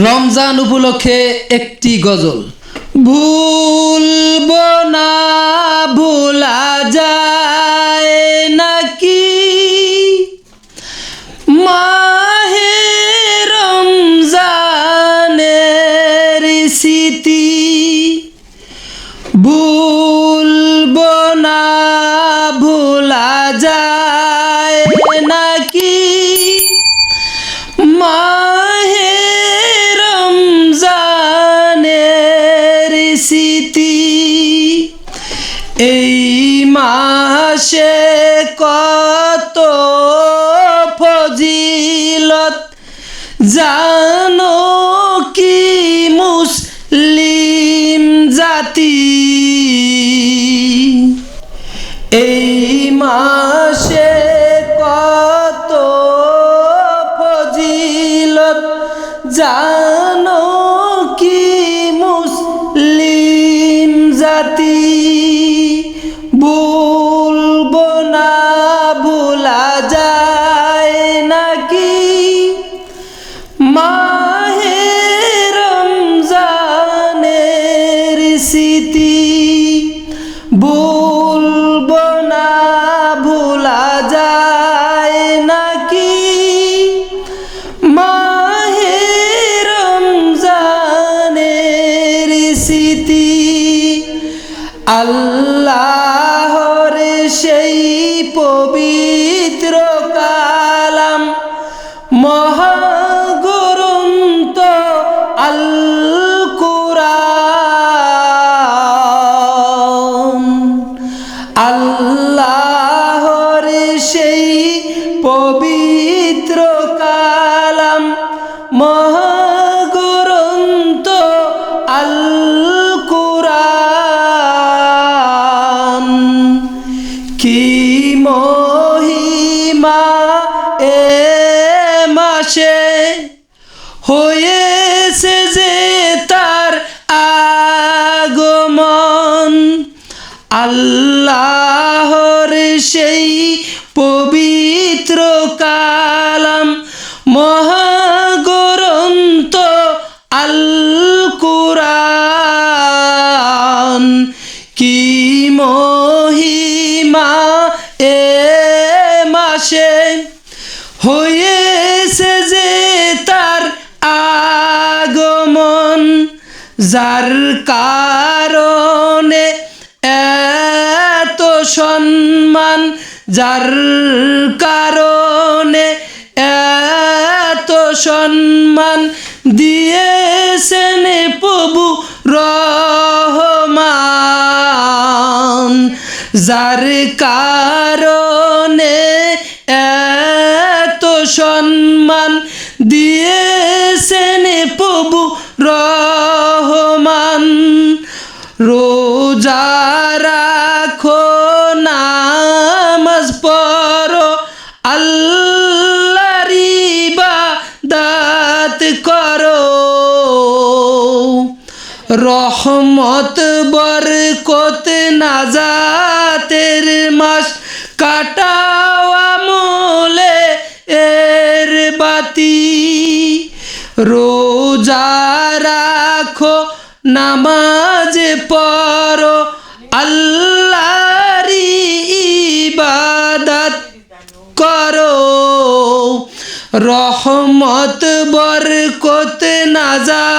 রমজান উপলক্ষে একটি গজল। ভুলবো না ভোলা যায় নাকি মাহে রমজানের স্মৃতি, ভুলবো না ভোলা যায় নাকি মাহে রমজানের স্মৃতি। এই মাসে কত ফজিলত জানো কি মুসলিম জাতি, এই মাসে কত ফজিলত জানো কি মুসলিম জাতি। ভুলবো না ভোলা যায় নাকি মাহে রমজানের স্মৃতি, ভুলবো না ভোলা যায় নাকি মাহে রমজানের স্মৃতি। আল্লাহর সেই পবিত্র কালাম মহাগ্রন্থ আল কুরআন, আল্লাহর সেই পবিত্র কালাম মহাগ্রন্থ আল কুরআন। কি মহিমা এ মাসে হয়েছে যে তার আগমন, আল্লাহর সেই পবিত্র কালাম মহাগ্রন্থ আল কুরআন। কি মহিমা এ মাসে হয়েছে যে তার আগমন, যার কারণে এত সম্মান, যার কারণে এত সম্মান দিয়েছেন প্রভু রহমান, যার কারণে এত সম্মান দিয়েছেন প্রভু রহমান। রোজা রাখো নামাজ পড়ো আল্লাহর ইবাদত করো, রহমত বরকত নাজাতের মাস কাটাও আমলে এর বাতি। রোজা রাখো নামাজ পড়ো আল্লাহর ইবাদত করো, রহমত বরকত নাজাত